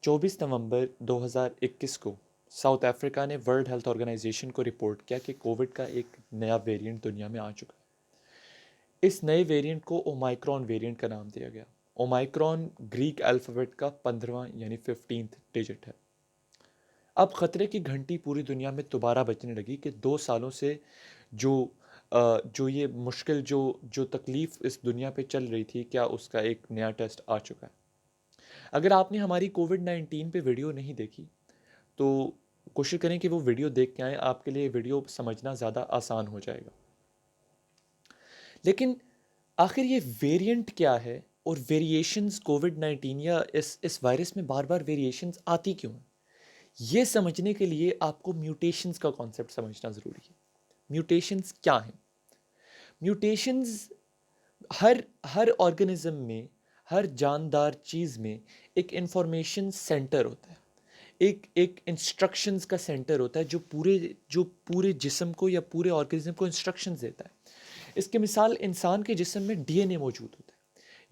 24 नवंबर 2021 को south Africa ने world health organisation को रिपोर्ट किया कि कोविड का एक नया वेरिएंट दुनिया में आ चुका है। इस नए वेरिएंट को ओमाइक्रॉन वेरिएंट का नाम दिया गया। ओमाइक्रॉन ग्रीक अल्फ़ाबेट का 15वां यानी 15th डिजिट है। अब खतरे की घंटी पूरी दुनिया में दोबारा बजने लगी कि 2 सालों से जो जो ये मुश्किल जो जो तकलीफ़ इस दुनिया पे चल रही थी, क्या उसका एक नया टेस्ट आ चुका है। अगर आपने हमारी कोविड-19 पे वीडियो नहीं देखी तो कोशिश करें कि वो वीडियो देख के आएँ, आपके लिए वीडियो समझना ज़्यादा आसान हो जाएगा। लेकिन आखिर ये वेरिएंट क्या है और वेरिएशंस कोविड-19 या इस वायरस में बार-बार वेरिएशंस आती क्यों हैं? ये समझने के लिए आपको म्यूटेशंस का कॉन्सेप्ट समझना ज़रूरी है। म्यूटेशंस क्या हैं? म्यूटेशंस हर हर ऑर्गेनिज्म में, हर जानदार चीज़ में एक इंफॉर्मेशन सेंटर होता है। एक एक इंस्ट्रक्शंस का सेंटर होता है जो पूरे जिस्म को या पूरे ऑर्गेनिज्म को इंस्ट्रक्शंस देता है। इसकी मिसाल इंसान के जिस्म में डीएनए मौजूद होता है।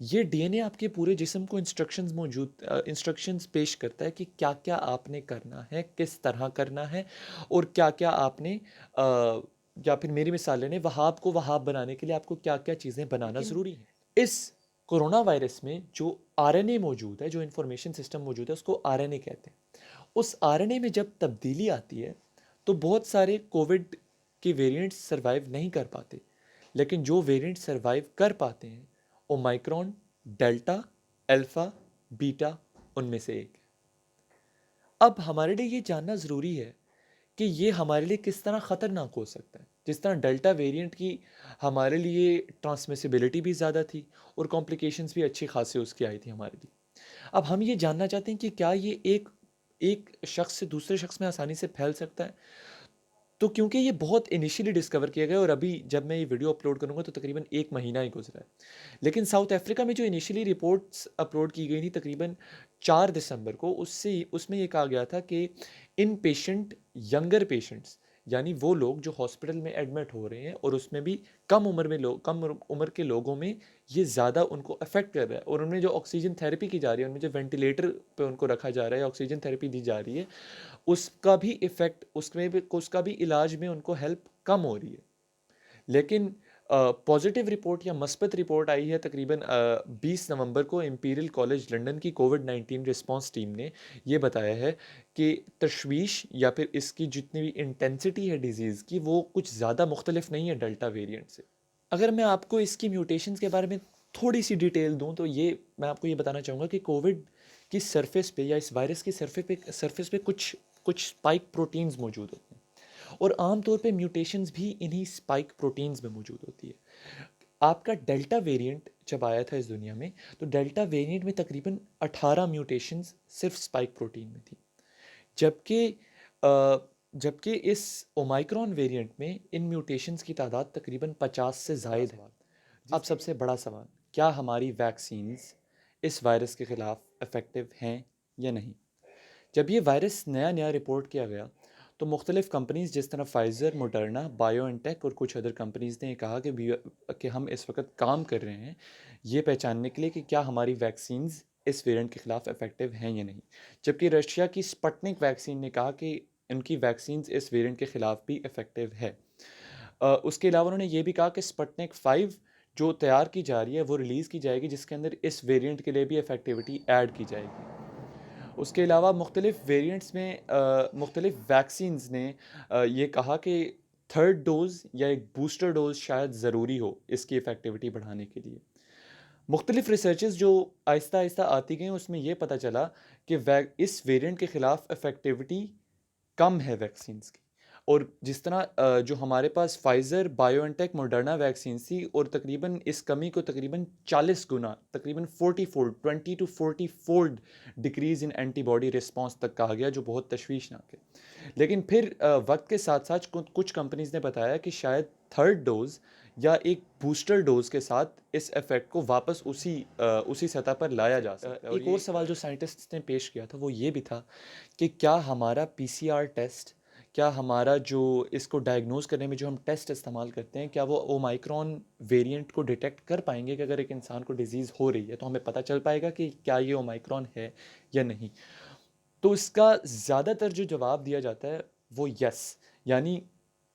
ये डीएनए आपके पूरे जिस्म को इंस्ट्रक्शंस पेश करता है कि क्या-क्या आपने करना है, किस तरह करना है और क्या-क्या आपने या फिर मेरी मिसाल लें, वहाब को वहाब बनाने के लिए आपको क्या-क्या चीज़ें बनाना लेकिन ज़रूरी है। इस कोरोना वायरस में जो आरएनए मौजूद है, जो इन्फॉर्मेशन सिस्टम मौजूद है, उसको आरएनए कहते हैं। उस आरएनए में जब तब्दीली आती है तो बहुत सारे कोविड के वेरिएंट्स सर्वाइव नहीं कर पाते, लेकिन जो वेरिएंट सर्वाइव कर पाते हैं ओमाइक्रॉन, डेल्टा, अल्फा, बीटा उनमें से एक है। अब हमारे लिए ये जानना ज़रूरी है कि ये हमारे लिए किस तरह ख़तरनाक हो सकता है। जिस तरह डेल्टा वेरिएंट की हमारे लिए ट्रांसमिसिबिलिटी भी ज़्यादा थी और कॉम्प्लिकेशंस भी अच्छी खासी उसकी आई थी हमारे लिए। अब हम ये जानना चाहते हैं कि क्या ये एक एक शख्स से दूसरे शख्स में आसानी से फैल सकता है? तो क्योंकि ये बहुत इनिशियली डिस्कवर किया गया और अभी जब मैं ये वीडियो अपलोड करूँगा तो तकरीबन 1 महीना ही गुज़रा है। लेकिन साउथ अफ्रीका में जो इनिशियली रिपोर्ट्स अपलोड की गई थी तकरीबन 4 दिसंबर को, उससे उसमें ये कहा गया था कि इन पेशेंट यंगर पेशेंट्स यानी वो लोग जो हॉस्पिटल में एडमिट हो रहे हैं और उसमें भी कम उम्र के लोगों में ये ज़्यादा उनको अफेक्ट कर रहा है और उनमें जो ऑक्सीजन थेरेपी की जा रही है, उनमें जो वेंटिलेटर पे उनको रखा जा रहा है, ऑक्सीजन थेरेपी दी जा रही है, उसका भी इफ़ेक्ट उसका भी इलाज में उनको हेल्प कम हो रही है। लेकिन पॉजिटिव रिपोर्ट या मस्बत रिपोर्ट आई है तकरीबन 20 नवंबर को इंपीरियल कॉलेज लंदन की कोविड-19 रिस्पांस टीम ने ये बताया है कि तशवीश या फिर इसकी जितनी भी इंटेंसिटी है डिज़ीज़ की, वो कुछ ज़्यादा मुख्तलिफ नहीं है डेल्टा वेरिएंट से। अगर मैं आपको इसकी म्यूटेशंस के बारे में थोड़ी सी डिटेल दूं तो ये मैं आपको ये बताना चाहूँगा कि कोविड की सरफेस पे या इस वायरस की सरफेस पे कुछ कुछ स्पाइक प्रोटीन्स मौजूद होते हैं और आमतौर पे म्यूटेशंस भी इन्हीं स्पाइक प्रोटीन्स में मौजूद होती है। आपका डेल्टा वेरिएंट जब आया था इस दुनिया में तो डेल्टा वेरिएंट में तकरीबन 18 म्यूटेशंस सिर्फ स्पाइक प्रोटीन में थी, जबकि अ, जबकि इस ओमाइक्रॉन वेरिएंट में इन म्यूटेशंस की तादाद तकरीबन 50 से ज़ायद है। अब सबसे बड़ा सवाल, क्या हमारी वैक्सीन्स इस वायरस के ख़िलाफ़ इफ़ेक्टिव हैं या नहीं? जब ये वायरस नया नया रिपोर्ट किया गया तो मुख्तलिफ़ कंपनीज़ जिस तरह फाइज़र, मोडर्ना, बायोएनटेक और कुछ अदर कंपनीज़ ने कहा कि हम इस वक्त काम कर रहे हैं ये पहचानने के लिए कि क्या हमारी वैक्सीन्स इस वेरिएंट के ख़िलाफ़ इफ़ेक्टिव हैं या नहीं। जबकि रशिया की स्पुतनिक वैक्सीन ने कहा कि उनकी वैक्सीन्स इस वेरिएंट के ख़िलाफ़ भी इफ़ेक्टिव है। उसके अलावा उन्होंने ये भी कहा कि स्पुतनिक 5 जो तैयार की जा रही है वो रिलीज़ की जाएगी, जिसके अंदर इस वेरिएंट के लिए भी इफ़ेक्टिविटी ऐड की जाएगी। उसके अलावा मुख्तलिफ़ वेरिएंट्स में मुख्तलिफ़ वैक्सीन्स ने ये कहा कि थर्ड डोज़ या एक बूस्टर डोज़ शायद ज़रूरी हो इसकी इफ़ेक्टिविटी बढ़ाने के लिए। मुख्तलिफ़ रिसर्चेस जो आहिस्ता आहिस्ता आती गई उसमें यह पता चला कि इस वेरिएंट के ख़िलाफ़ इफ़ेक्टिविटी कम है वैक्सीन्स की। और जिस तरह जो हमारे पास फाइज़र, बायोएनटेक, मॉडर्ना वैक्सीन थी और तकरीबन इस कमी को तकरीबन 40 गुना, तकरीबन 40 fold, 20 to 40 fold decrease in antibody response तक कहा गया, जो बहुत तशवीशनाक है। लेकिन फिर वक्त के साथ साथ कुछ कंपनीज ने बताया कि शायद थर्ड डोज या एक बूस्टर डोज के साथ इस इफेक्ट को वापस उसी सतह पर लाया जा सकता है। और एक और सवाल जो साइंटिस्ट्स ने पेश किया था वो ये भी था कि क्या हमारा पीसीआर टेस्ट, क्या हमारा जो इसको डायग्नोज करने में जो हम टेस्ट इस्तेमाल करते हैं, क्या वो ओमाइक्रॉन वेरिएंट को डिटेक्ट कर पाएंगे कि अगर एक इंसान को डिजीज़ हो रही है तो हमें पता चल पाएगा कि क्या ये ओमाइक्रॉन है या नहीं। तो इसका ज़्यादातर जो जवाब दिया जाता है वो यस, यानी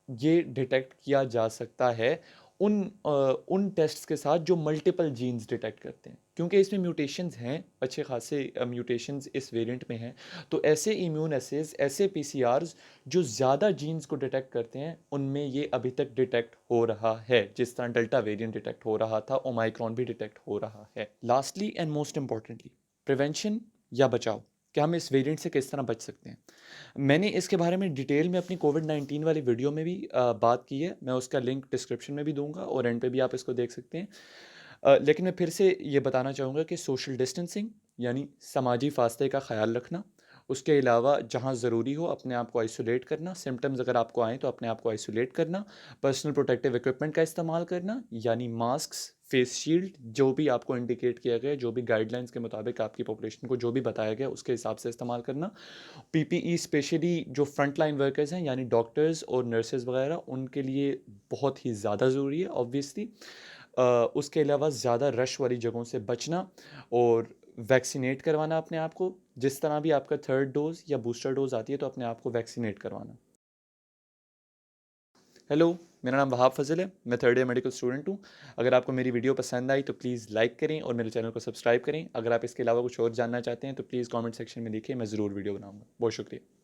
ये डिटेक्ट किया जा सकता है उन टेस्ट्स के साथ जो मल्टीपल जीन्स डिटेक्ट करते हैं, क्योंकि इसमें म्यूटेशंस हैं, अच्छे खासे म्यूटेशंस इस वेरिएंट में हैं। तो ऐसे इम्यून एसेज, ऐसे पीसीआरस जो ज़्यादा जीन्स को डिटेक्ट करते हैं, उनमें ये अभी तक डिटेक्ट हो रहा है, जिस तरह डेल्टा वेरिएंट डिटेक्ट हो रहा था, ओमाइक्रॉन भी डिटेक्ट हो रहा है। Lastly and most importantly, prevention या बचाव, कि हम इस वेरिएंट से किस तरह बच सकते हैं। मैंने इसके बारे में डिटेल में अपनी कोविड-19 वाली वीडियो में भी बात की है, मैं उसका लिंक डिस्क्रिप्शन में भी दूंगा और एंड पे भी आप इसको देख सकते हैं। लेकिन मैं फिर से ये बताना चाहूँगा कि सोशल डिस्टेंसिंग यानी समाजी फासले का ख्याल रखना, उसके अलावा जहाँ ज़रूरी हो अपने आप को आइसोलेट करना, सिम्टम्स अगर आपको आएँ तो अपने आप को आइसोलेट करना, पर्सनल प्रोटेक्टिव इक्विपमेंट का इस्तेमाल करना यानी मास्क्स, फेस शील्ड, जो भी आपको इंडिकेट किया गया है, जो भी गाइडलाइंस के मुताबिक आपकी पॉपुलेशन को जो भी बताया गया उसके हिसाब से इस्तेमाल करना। पीपीई स्पेशली जो फ्रंट लाइन वर्कर्स हैं यानी डॉक्टर्स और नर्सेज वगैरह, उनके लिए बहुत ही ज़्यादा ज़रूरी है ऑब्वियसली। उसके अलावा ज़्यादा रश वाली जगहों से बचना और वैक्सीनेट करवाना अपने आप को, जिस तरह भी आपका थर्ड डोज या बूस्टर डोज आती है तो अपने आप को वैक्सीनेट करवाना। हेलो, मेरा नाम वहाब फजल है, मैं थर्ड ईयर मेडिकल स्टूडेंट हूँ। अगर आपको मेरी वीडियो पसंद आई तो प्लीज़ लाइक करें और मेरे चैनल को सब्सक्राइब करें। अगर आप इसके अलावा कुछ और जानना चाहते हैं तो प्लीज़ कमेंट सेक्शन में लिखिए, मैं ज़रूर वीडियो बनाऊँगा। बहुत शुक्रिया।